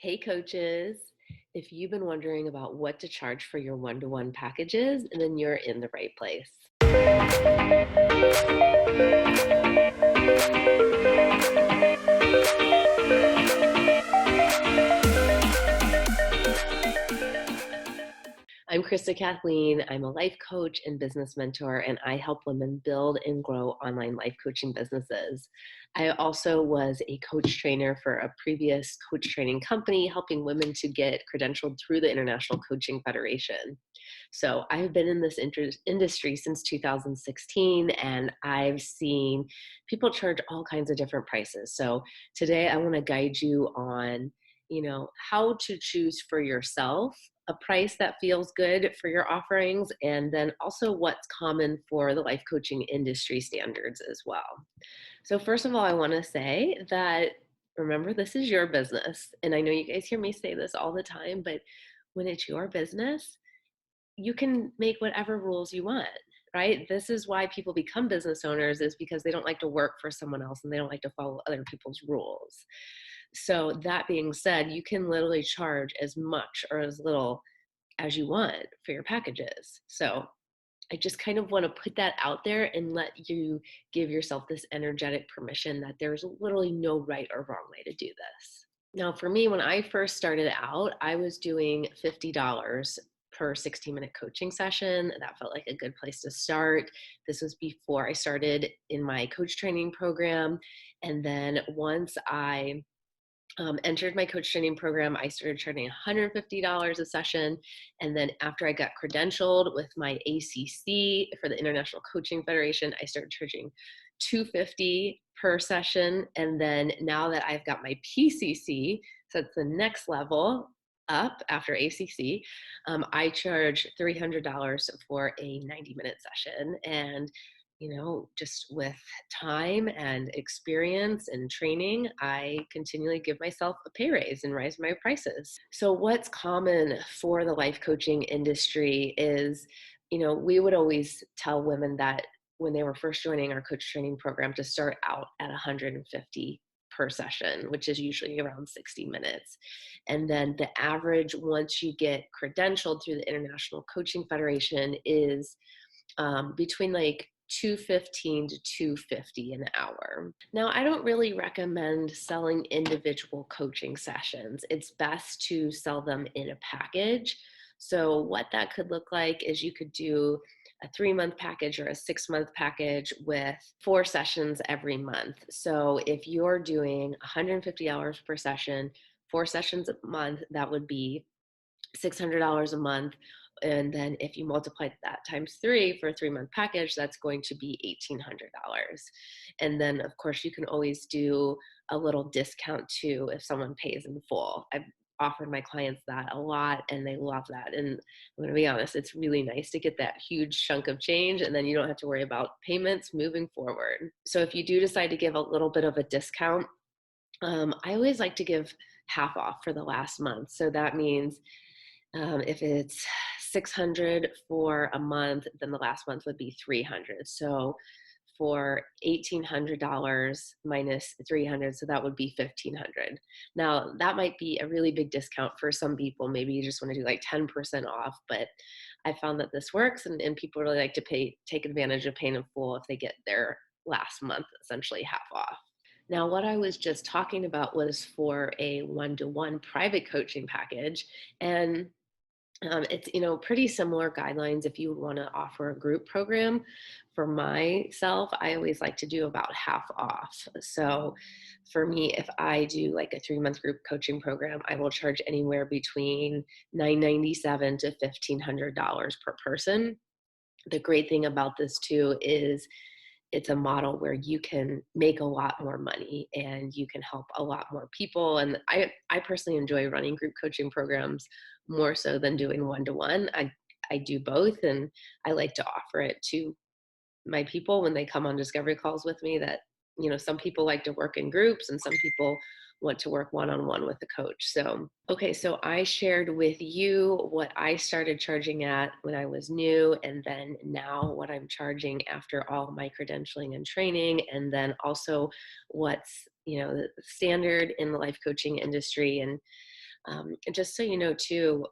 Hey coaches, if you've been wondering about what to charge for your one-to-one packages, then you're in the right place. I'm Krista Kathleen. I'm a life coach and business mentor, and I help women build and grow online life coaching businesses. I also was a coach trainer for a previous coach training company, helping women to get credentialed through the International Coaching Federation. So I've been in this industry since 2016, and I've seen people charge all kinds of different prices. So today I want to guide you on how to choose for yourself a price that feels good for your offerings, and then also what's common for the life coaching industry standards as well. So first of all, I want to say that remember, this is your business. And I know you guys hear me say this all the time, but when it's your business, you can make whatever rules you want, right? This is why people become business owners, is because they don't like to work for someone else and they don't like to follow other people's rules. So that being said, you can literally charge as much or as little as you want for your packages. So I just kind of want to put that out there and let you give yourself this energetic permission that there's literally no right or wrong way to do this. Now, for me, when I first started out, I was doing $50 per 60-minute coaching session. That felt like a good place to start. This was before I started in my coach training program. And then once I entered my coach training program, I started charging $150 a session. And then after I got credentialed with my ACC for the International Coaching Federation, I started charging $250 per session. And then now that I've got my PCC, so it's the next level up after ACC, I charge $300 for a 90-minute session. And just with time and experience and training, I continually give myself a pay raise and raise my prices. So what's common for the life coaching industry is, we would always tell women that when they were first joining our coach training program to start out at 150 per session, which is usually around 60 minutes. And then the average, once you get credentialed through the International Coaching Federation, is between like $215 to $250 an hour. Now, I don't really recommend selling individual coaching sessions. It's best to sell them in a package. So what that could look like is you could do a 3-month package or a 6-month package with 4 sessions every month. So if you're doing $150 per session, 4 sessions a month, that would be $600 a month. And then if you multiply that times 3 for a 3-month package, that's going to be $1,800. And then of course you can always do a little discount too if someone pays in full. I've offered my clients that a lot and they love that. And I'm going to be honest, it's really nice to get that huge chunk of change and then you don't have to worry about payments moving forward. So if you do decide to give a little bit of a discount, I always like to give half off for the last month. So that means if it's $600 for a month, then the last month would be $300. So for $1,800 minus $300, so that would be $1,500. Now that might be a really big discount for some people. Maybe you just want to do like 10% off, but I found that this works, and people really like to take advantage of paying in full if they get their last month essentially half off. Now, what I was just talking about was for a one-to-one private coaching package, and it's pretty similar guidelines if you want to offer a group program. For myself, I always like to do about half off. So for me, if I do like a 3-month group coaching program, I will charge anywhere between $997 to $1,500 per person. The great thing about this too is it's a model where you can make a lot more money and you can help a lot more people. And I personally enjoy running group coaching programs more so than doing one-to-one. I do both, and I like to offer it to my people when they come on discovery calls with me that, some people like to work in groups and some people want to work one-on-one with a coach. So, okay, so I shared with you what I started charging at when I was new, and then now what I'm charging after all my credentialing and training, and then also what's, the standard in the life coaching industry. And And just so you know too,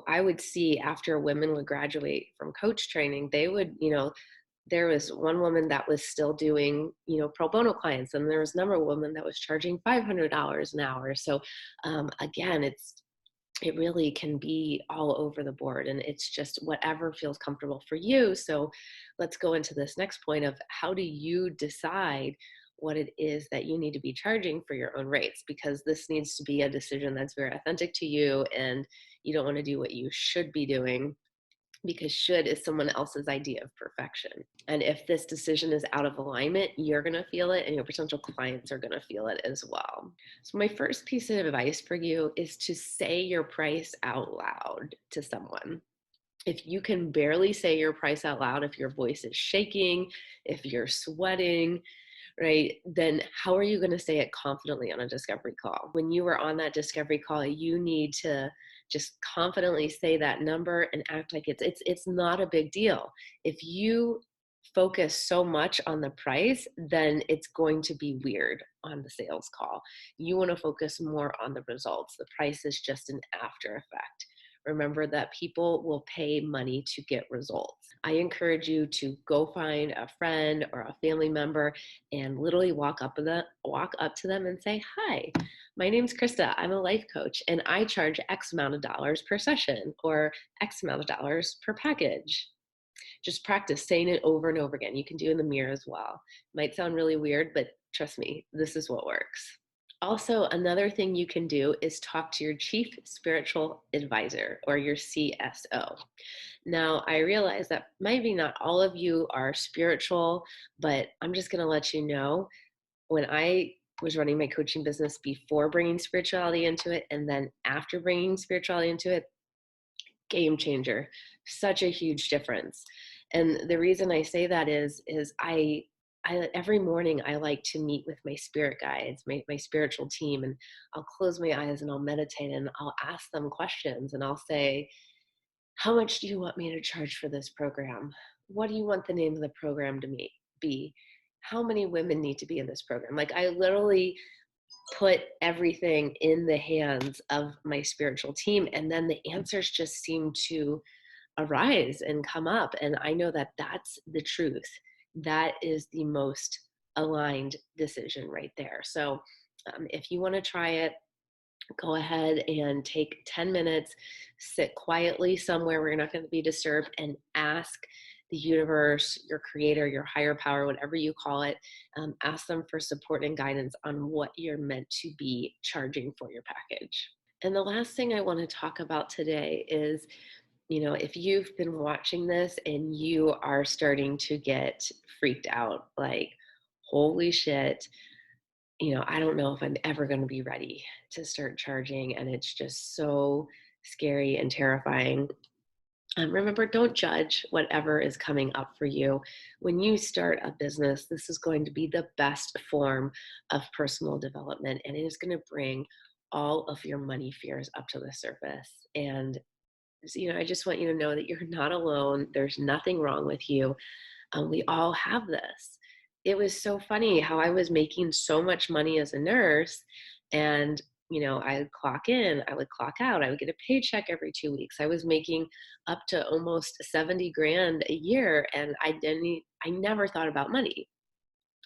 I would see after women would graduate from coach training, they would, there was one woman that was still doing, pro bono clients, and there was another woman that was charging $500 an hour. So again, it really can be all over the board, and it's just whatever feels comfortable for you. So let's go into this next point of how do you decide what it is that you need to be charging for your own rates, because this needs to be a decision that's very authentic to you, and you don't want to do what you should be doing, because should is someone else's idea of perfection. And if this decision is out of alignment, you're going to feel it and your potential clients are going to feel it as well. So my first piece of advice for you is to say your price out loud to someone. If you can barely say your price out loud, if your voice is shaking, if you're sweating, right, then how are you going to say it confidently on a discovery call? When you are on that discovery call, you need to just confidently say that number and act like it's not a big deal. If you focus so much on the price, then it's going to be weird on the sales call. You want to focus more on the results. The price is just an after effect. Remember that people will pay money to get results. I encourage you to go find a friend or a family member and literally walk up to them and say, "Hi, my name's Krista. I'm a life coach and I charge X amount of dollars per session or X amount of dollars per package." Just practice saying it over and over again. You can do it in the mirror as well. Might sound really weird, but trust me, this is what works. Also, another thing you can do is talk to your chief spiritual advisor or your CSO. Now, I realize that maybe not all of you are spiritual, but I'm just going to let you know, when I was running my coaching business before bringing spirituality into it, and then after bringing spirituality into it, game changer, such a huge difference. And the reason I say that is I every morning I like to meet with my spirit guides, my spiritual team, and I'll close my eyes and I'll meditate and I'll ask them questions and I'll say, "How much do you want me to charge for this program? What do you want the name of the program to be? How many women need to be in this program?" Like, I literally put everything in the hands of my spiritual team, and then the answers just seem to arise and come up. And I know that that's the truth. That is the most aligned decision right there. So if you want to try it, go ahead and take 10 minutes, sit quietly somewhere where you're not going to be disturbed, and ask the universe, your creator, your higher power, whatever you call it, ask them for support and guidance on what you're meant to be charging for your package. And the last thing I want to talk about today is, if you've been watching this and you are starting to get freaked out, like, holy shit, I don't know if I'm ever going to be ready to start charging, and it's just so scary and terrifying. Remember, don't judge whatever is coming up for you. When you start a business, this is going to be the best form of personal development, and it is going to bring all of your money fears up to the surface. And I just want you to know that you're not alone. There's nothing wrong with you. We all have this. It was so funny how I was making so much money as a nurse, and I would clock in, I would clock out, I would get a paycheck every 2 weeks. I was making up to almost 70 grand a year, and I never thought about money.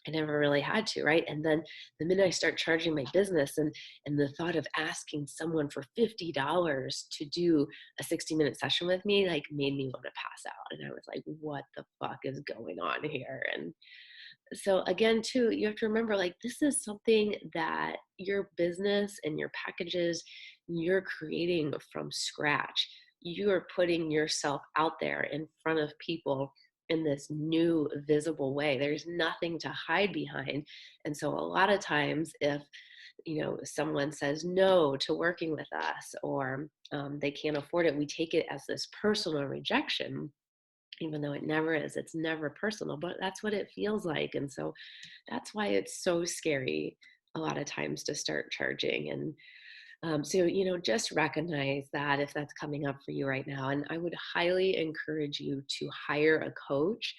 I never really had to, right? And then the minute I start charging my business, and the thought of asking someone for $50 to do a 60-minute session with me, like, made me want to pass out. And I was like, what the fuck is going on here? And so again, too, you have to remember, like, this is something that your business and your packages, you're creating from scratch. You are putting yourself out there in front of people in this new visible way. There's nothing to hide behind. And so a lot of times, if someone says no to working with us, or they can't afford it, we take it as this personal rejection, even though it never is. It's never personal, but that's what it feels like. And so that's why it's so scary a lot of times to start charging. And so, just recognize that if that's coming up for you right now. And I would highly encourage you to hire a coach.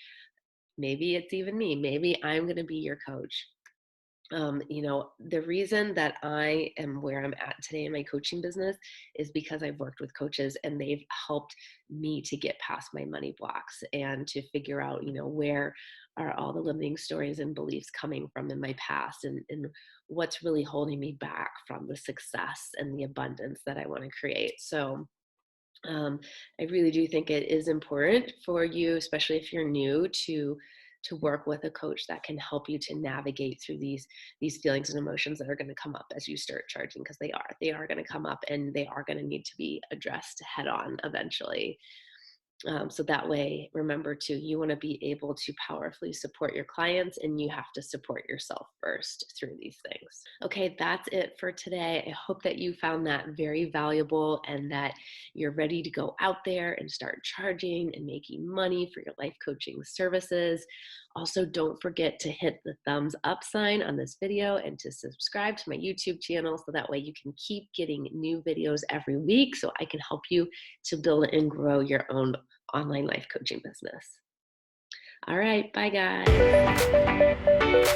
Maybe it's even me. Maybe I'm going to be your coach. The reason that I am where I'm at today in my coaching business is because I've worked with coaches and they've helped me to get past my money blocks and to figure out, where are all the limiting stories and beliefs coming from in my past, and what's really holding me back from the success and the abundance that I want to create. So um, I really do think it is important for you, especially if you're new, to work with a coach that can help you to navigate through these feelings and emotions that are going to come up as you start charging, because they are going to come up and they are going to need to be addressed head on eventually. So that way, remember too, you want to be able to powerfully support your clients, and you have to support yourself first through these things. Okay, that's it for today. I hope that you found that very valuable and that you're ready to go out there and start charging and making money for your life coaching services. Also, don't forget to hit the thumbs up sign on this video and to subscribe to my YouTube channel so that way you can keep getting new videos every week so I can help you to build and grow your own online life coaching business. All right, bye guys.